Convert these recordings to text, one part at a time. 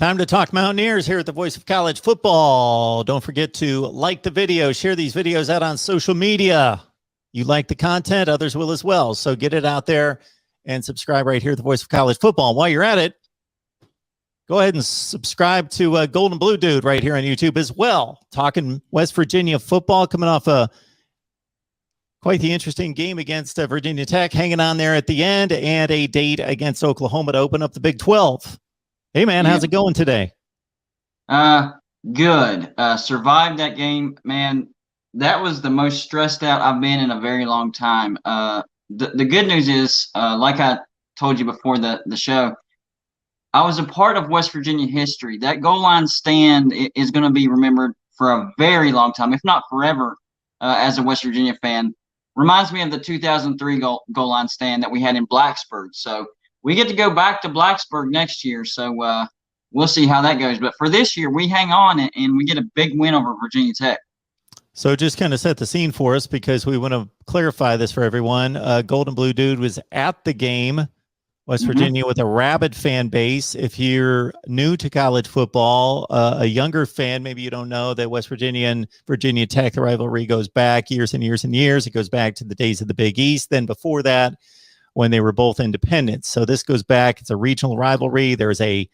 Time to talk Mountaineers here at the Voice of College Football. Don't forget to like the video, share these videos out on social media. You like the content, others will as well. So get it out there and subscribe right here at the Voice of College Football. And while you're at it, go ahead and subscribe to Golden Blue Dude right here on YouTube as well. Talking West Virginia football, coming off quite the interesting game against Virginia Tech, hanging on there at the end, and a date against Oklahoma to open up the Big 12. Hey, man, how's it going today? Good. Survived that game, man. That was the most stressed out I've been in a very long time. The good news is, like I told you before the show, I was a part of West Virginia history. That goal line stand is going to be remembered for a very long time, if not forever, as a West Virginia fan. Reminds me of the 2003 goal line stand that we had in Blacksburg. So we get to go back to Blacksburg next year, so we'll see how that goes. But for this year, we hang on and we get a big win over Virginia Tech. So just kind of set the scene for us because we want to clarify this for everyone. Golden Blue Dude was at the game, West Virginia, with a rabid fan base. If you're new to college football, a younger fan, maybe you don't know that West Virginia and Virginia Tech, the rivalry goes back years and years and years. It goes back to the days of the Big East. Then before that, when they were both independent. So this goes back. It's a regional rivalry. There's a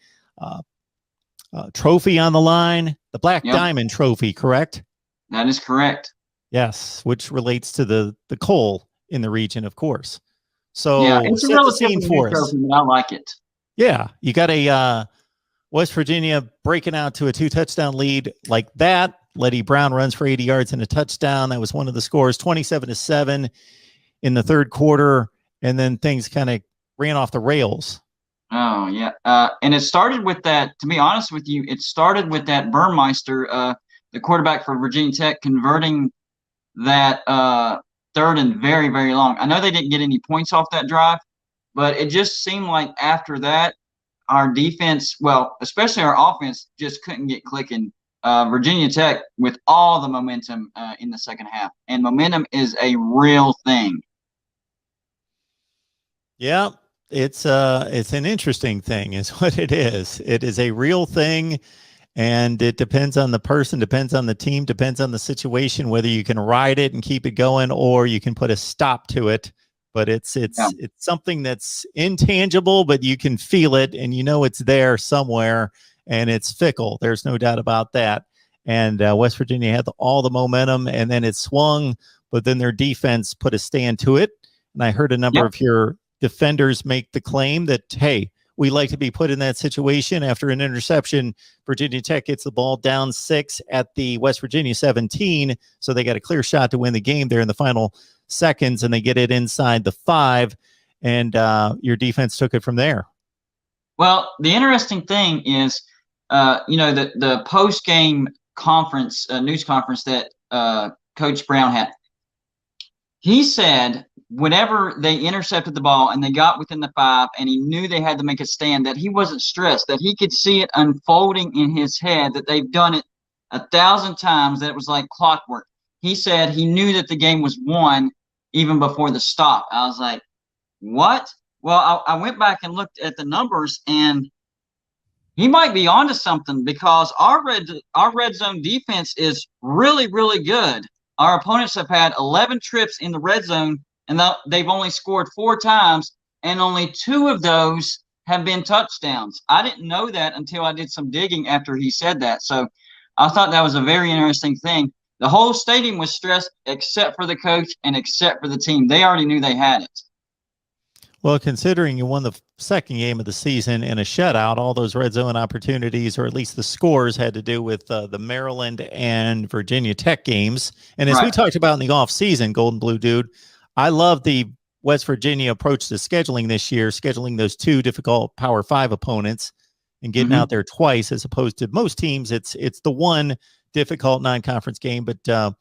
trophy on the line, the Black Diamond Trophy, correct? That is correct. Yes, which relates to the coal in the region, of course. So yeah, it's a relatively new trophy, but I like it. Yeah, you got a West Virginia breaking out to a 2-touchdown lead like that. Letty Brown runs for 80 yards and a touchdown. That was one of the scores, 27-7 in the third quarter. And then things kind of ran off the rails. Oh, yeah. And it started with that, to be honest with you, it started with that Burmeister, the quarterback for Virginia Tech, converting that third and very, very long. I know they didn't get any points off that drive, but it just seemed like after that, our defense, well, especially our offense, just couldn't get clicking. Virginia Tech with all the momentum in the second half. And momentum is a real thing. Yeah, it's an interesting thing is what it is. It is a real thing, and it depends on the person, depends on the team, depends on the situation, whether you can ride it and keep it going or you can put a stop to it. But it's something that's intangible, but you can feel it and you know it's there somewhere, and it's fickle. There's no doubt about that. And West Virginia had all the momentum, and then it swung, but then their defense put a stand to it. And I heard a number of your defenders make the claim that, hey, we like to be put in that situation. After an interception, Virginia Tech gets the ball down 6 at the West Virginia 17, so they got a clear shot to win the game there in the final seconds, and they get it inside the 5, and your defense took it from there. Well, the interesting thing is, the post-game conference, news conference that Coach Brown had, he said whenever they intercepted the ball and they got within the 5 and he knew they had to make a stand, that he wasn't stressed, that he could see it unfolding in his head, that they've done it 1,000 times, that it was like clockwork. He said he knew that the game was won even before the stop. I was like, what? Well, I went back and looked at the numbers, and he might be onto something because our red zone defense is really, really good. Our opponents have had 11 trips in the red zone, and they've only scored 4 times, and only 2 of those have been touchdowns. I didn't know that until I did some digging after he said that. So I thought that was a very interesting thing. The whole stadium was stressed except for the coach and except for the team. They already knew they had it. Well, considering you won the second game of the season in a shutout, all those red zone opportunities, or at least the scores, had to do with the Maryland and Virginia Tech games. And as we talked about in the offseason, Golden Blue Dude, I love the West Virginia approach to scheduling this year, scheduling those 2 difficult Power 5 opponents and getting out there twice, as opposed to most teams. It's the one difficult non-conference game, but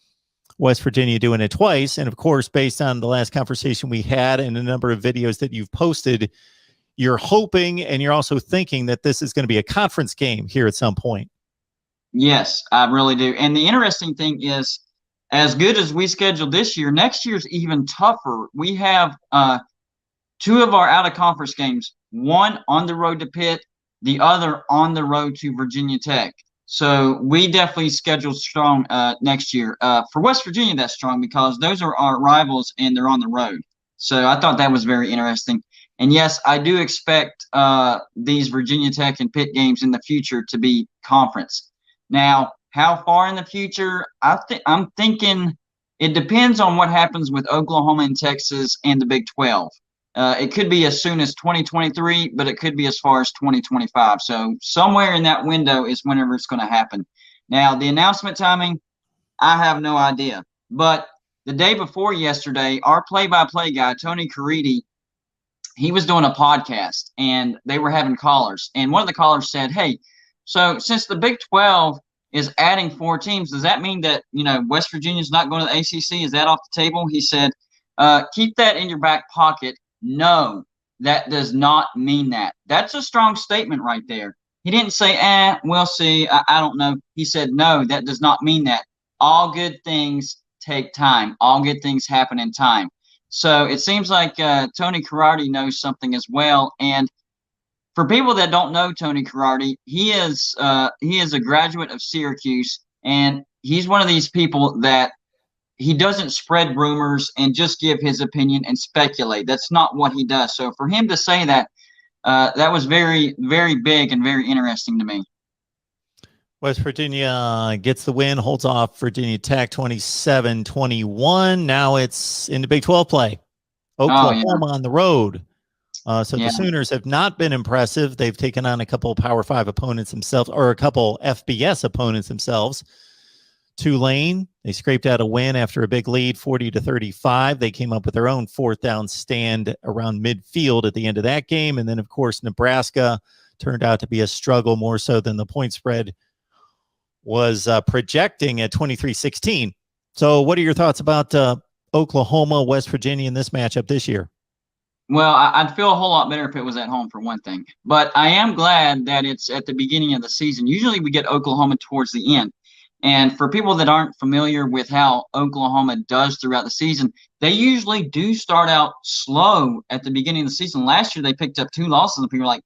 West Virginia doing it twice. And of course, based on the last conversation we had and a number of videos that you've posted, you're hoping and you're also thinking that this is going to be a conference game here at some point. Yes, I really do. And the interesting thing is, as good as we scheduled this year, next year's even tougher. We have 2 of our out-of-conference games, one on the road to Pitt the other on the road to Virginia Tech. So we definitely scheduled strong next year. For West Virginia, that's strong because those are our rivals and they're on the road. So I thought that was very interesting. And yes, I do expect these Virginia Tech and Pitt games in the future to be conference. Now, how far in the future? I'm thinking it depends on what happens with Oklahoma and Texas and the Big 12. It could be as soon as 2023, but it could be as far as 2025. So somewhere in that window is whenever it's going to happen. Now, the announcement timing, I have no idea. But the day before yesterday, our play-by-play guy, Tony Caridi, he was doing a podcast, and they were having callers. And one of the callers said, hey, so since the Big 12 is adding 4 teams, does that mean that, West Virginia's not going to the ACC? Is that off the table? He said, keep that in your back pocket. No, that does not mean that. That's a strong statement right there. He didn't say, we'll see. I don't know. He said, no, that does not mean that. All good things take time. All good things happen in time. So it seems like Tony Carardi knows something as well. And for people that don't know Tony Carardi, he is a graduate of Syracuse, and he's one of these people that he doesn't spread rumors and just give his opinion and speculate. That's not what he does. So for him to say that, that was very, very big and very interesting to me. West Virginia gets the win, holds off Virginia Tech 27-21. Now it's in the Big 12 play. Oklahoma on the road. The Sooners have not been impressive. They've taken on a couple Power 5 opponents themselves, or a couple FBS opponents themselves. Tulane, they scraped out a win after a big lead, 40-35. They came up with their own 4th down stand around midfield at the end of that game. And then, of course, Nebraska turned out to be a struggle, more so than the point spread was projecting at 23-16. So what are your thoughts about Oklahoma, West Virginia in this matchup this year? Well, I'd feel a whole lot better if it was at home, for one thing. But I am glad that it's at the beginning of the season. Usually we get Oklahoma towards the end. And for people that aren't familiar with how Oklahoma does throughout the season, they usually do start out slow at the beginning of the season. Last year, they picked up 2 losses, and people were like,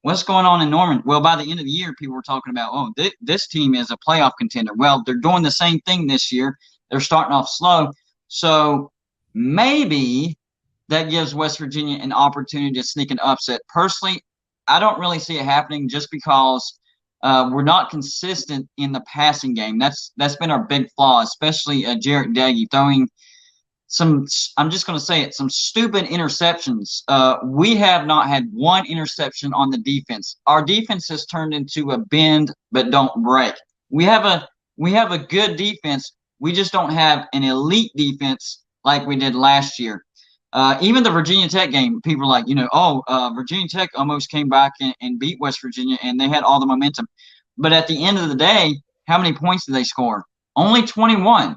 what's going on in Norman? Well, by the end of the year, people were talking about, this team is a playoff contender. Well, they're doing the same thing this year. They're starting off slow. So maybe that gives West Virginia an opportunity to sneak an upset. Personally, I don't really see it happening just because we're not consistent in the passing game. That's been our big flaw, especially Jarrett Daggy throwing some, I'm just going to say it, some stupid interceptions. We have not had one interception on the defense. Our defense has turned into a bend but don't break. We have a good defense. We just don't have an elite defense like we did last year. Even the Virginia Tech game, people are like, Virginia Tech almost came back and beat West Virginia, and they had all the momentum. But at the end of the day, how many points did they score? Only 21.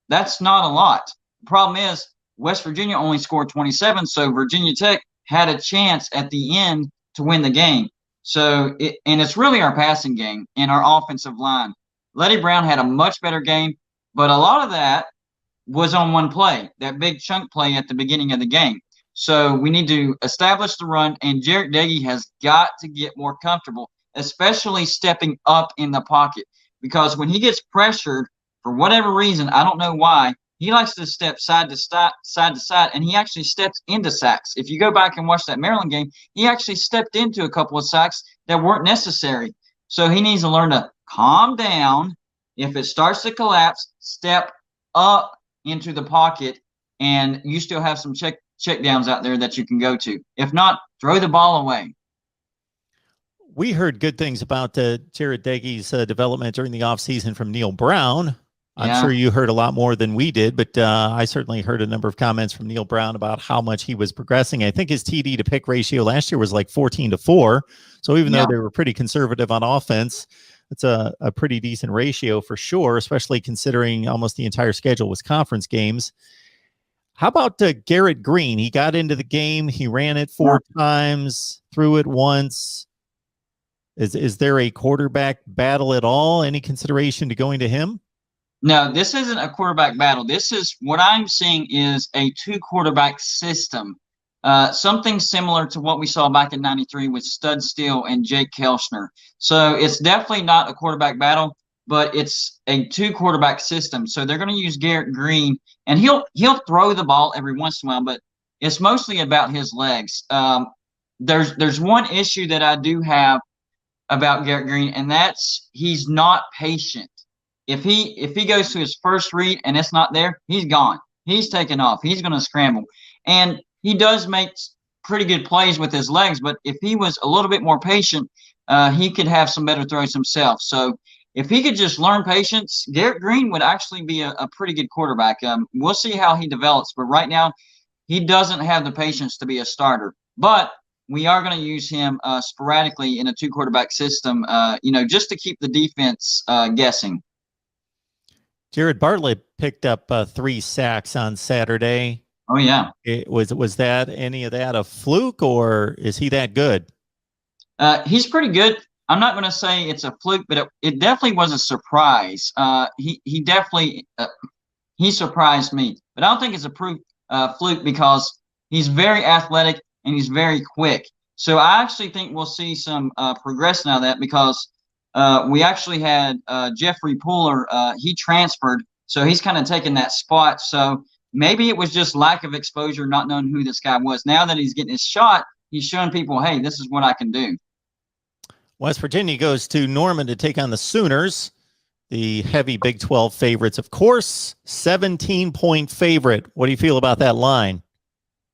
That's not a lot. The problem is West Virginia only scored 27, so Virginia Tech had a chance at the end to win the game. So, it's really our passing game and our offensive line. Letty Brown had a much better game, but a lot of that was on one play, that big chunk play at the beginning of the game. So we need to establish the run, and Jarrett Daggy has got to get more comfortable, especially stepping up in the pocket, because when he gets pressured, for whatever reason, I don't know why, he likes to step side to side, and he actually steps into sacks. If you go back and watch that Maryland game, he actually stepped into a couple of sacks that weren't necessary. So he needs to learn to calm down. If it starts to collapse, step up into the pocket, and you still have some check downs out there that you can go to. If not, throw the ball away. We heard good things about Jarrett Daggy's development during the offseason from Neil Brown. I'm sure you heard a lot more than we did, but I certainly heard a number of comments from Neil Brown about how much he was progressing. I think his TD to pick ratio last year was like 14-4. So even though they were pretty conservative on offense, it's a pretty decent ratio for sure, especially considering almost the entire schedule was conference games. How about Garrett Green? He got into the game. He ran it 4 times, threw it once. Is there a quarterback battle at all? Any consideration to going to him? No, this isn't a quarterback battle. This is what I'm seeing is a 2 quarterback system. something similar to what we saw back in '93 with Stud Steele and Jake Kelchner. So it's definitely not a quarterback battle, but it's a two-quarterback system. So they're going to use Garrett Green, and he'll throw the ball every once in a while, but it's mostly about his legs. There's one issue that I do have about Garrett Green, and that's he's not patient. If he goes to his first read and it's not there, he's gone. He's taking off. He's going to scramble. And he does make pretty good plays with his legs, but if he was a little bit more patient, he could have some better throws himself. So if he could just learn patience, Garrett Green would actually be a pretty good quarterback. We'll see how he develops, but right now he doesn't have the patience to be a starter. But we are going to use him sporadically in a two-quarterback system, just to keep the defense guessing. Jared Bartlett picked up 3 sacks on Saturday. Oh, yeah. Was that any of that a fluke, or is he that good? He's pretty good. I'm not going to say it's a fluke, but it definitely was a surprise. He definitely he surprised me, but I don't think it's a fluke because he's very athletic and he's very quick. So I actually think we'll see some progression out of that because we actually had Jeffrey Pooler. He transferred, so he's kind of taken that spot. So maybe it was just lack of exposure, not knowing who this guy was. Now that he's getting his shot, he's showing people, hey, this is what I can do. West Virginia goes to Norman to take on the Sooners, the heavy Big 12 favorites, of course. 17-point favorite. What do you feel about that line?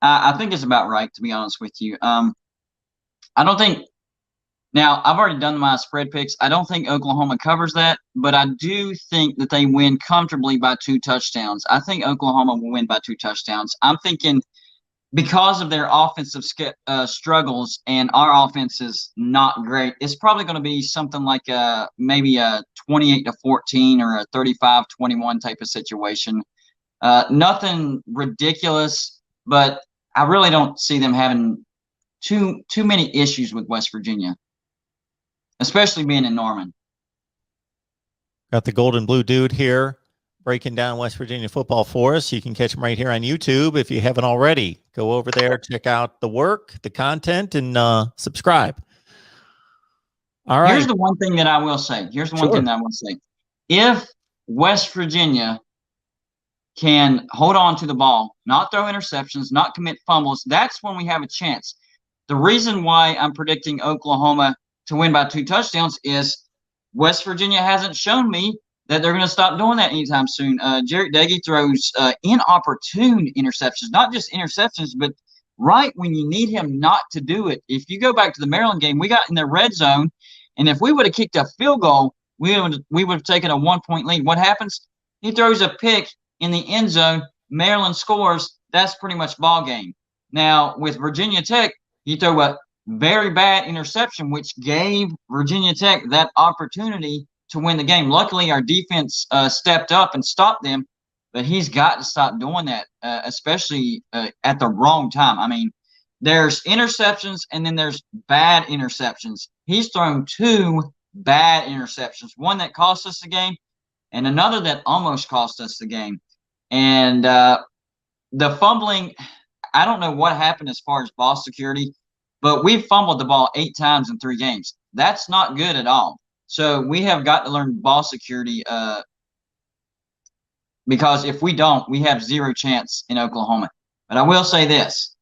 I think it's about right, to be honest with you. I don't think – now, I've already done my spread picks. I don't think Oklahoma covers that, but I do think that they win comfortably by 2 touchdowns. I think Oklahoma will win by 2 touchdowns. I'm thinking because of their offensive struggles and our offense is not great, it's probably going to be something like maybe a 28-14 or a 35-21 type of situation. Nothing ridiculous, but I really don't see them having too many issues with West Virginia, especially being in Norman. Got the Gold and Blue dude here breaking down West Virginia football for us. You can catch him right here on YouTube if you haven't already. Go over there, check out the work, the content, and subscribe. All right. Here's the one thing that I will say. If West Virginia can hold on to the ball, not throw interceptions, not commit fumbles, that's when we have a chance. The reason why I'm predicting Oklahoma to win by 2 touchdowns is West Virginia hasn't shown me that they're going to stop doing that anytime soon. Jarrett Doege throws inopportune interceptions, not just interceptions, but right when you need him not to do it. If you go back to the Maryland game, we got in the red zone, and if we would have kicked a field goal, we would have taken a 1-point lead. What happens? He throws a pick in the end zone. Maryland scores. That's pretty much ball game. Now, with Virginia Tech, he threw a very bad interception, which gave Virginia Tech that opportunity to win the game. Luckily, our defense stepped up and stopped them, but he's got to stop doing that, especially at the wrong time. I mean, there's interceptions and then there's bad interceptions. He's thrown 2 bad interceptions, one that cost us the game and another that almost cost us the game. And the fumbling, I don't know what happened as far as ball security, but we've fumbled the ball 8 times in 3 games. That's not good at all. So we have got to learn ball security because if we don't, we have 0 chance in Oklahoma. But I will say this.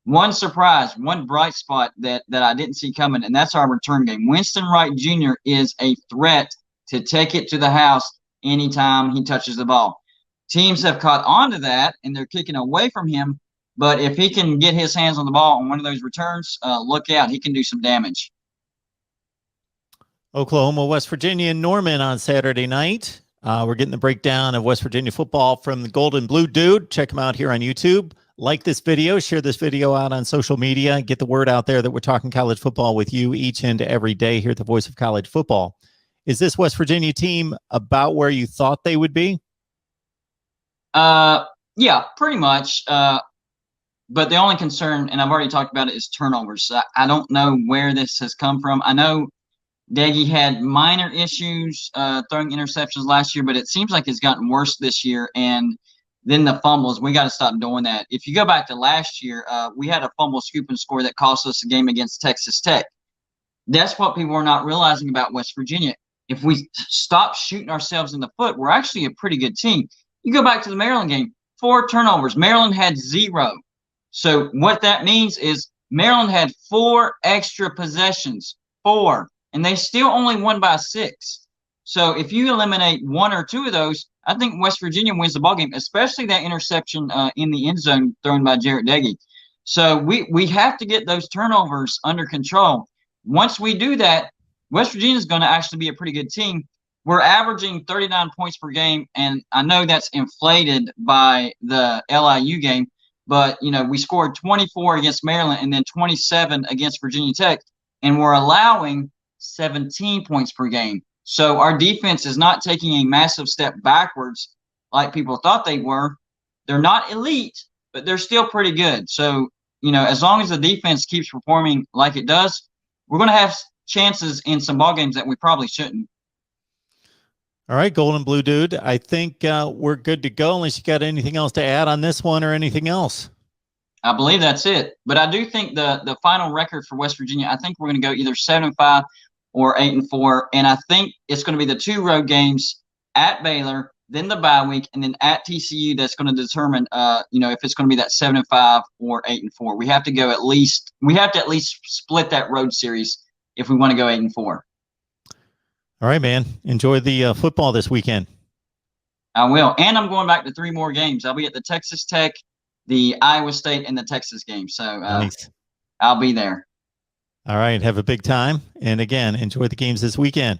One surprise, one bright spot that I didn't see coming, and that's our return game. Winston Wright Jr. is a threat to take it to the house anytime he touches the ball. Teams have caught on to that, and they're kicking away from him. But if he can get his hands on the ball on one of those returns, look out. He can do some damage. Oklahoma, West Virginia, and Norman on Saturday night. We're getting the breakdown of West Virginia football from the Gold and Blue dude. Check him out here on YouTube. Like this video, share this video out on social media. Get the word out there that we're talking college football with you each and every day here at the Voice of College Football. Is this West Virginia team about where you thought they would be? Yeah, pretty much. But the only concern, and I've already talked about it, is turnovers. I don't know where this has come from. I know Doege had minor issues throwing interceptions last year, but it seems like it's gotten worse this year. And then the fumbles. We got to stop doing that. If you go back to last year, we had a fumble, scoop, and score that cost us a game against Texas Tech. That's what people are not realizing about West Virginia. If we stop shooting ourselves in the foot, we're actually a pretty good team. You go back to the Maryland game, 4 turnovers. Maryland had 0. So what that means is Maryland had 4 extra possessions, 4, and they still only won by 6. So if you eliminate 1 or 2 of those, I think West Virginia wins the ballgame, especially that interception in the end zone thrown by Jarrett Deggy. So we have to get those turnovers under control. Once we do that, West Virginia is going to actually be a pretty good team. We're averaging 39 points per game, and I know that's inflated by the LIU game, but we scored 24 against Maryland and then 27 against Virginia Tech, and we're allowing 17 points per game. So our defense is not taking a massive step backwards like people thought they were. They're not elite, but they're still pretty good. So, as long as the defense keeps performing like it does, we're going to have chances in some ball games that we probably shouldn't. All right, Golden Blue Dude, I think we're good to go unless you got anything else to add on this one or anything else. I believe that's it. But I do think the final record for West Virginia, I think we're going to go either 7-5 or 8-4. And I think it's going to be the 2 road games at Baylor, then the bye week, and then at TCU that's going to determine, if it's going to be that 7-5 or 8-4. We have to at least split that road series if we want to go 8-4. All right, man. Enjoy the football this weekend. I will. And I'm going back to 3 more games. I'll be at the Texas Tech, the Iowa State, and the Texas game. So nice. I'll be there. All right. Have a big time. And again, enjoy the games this weekend.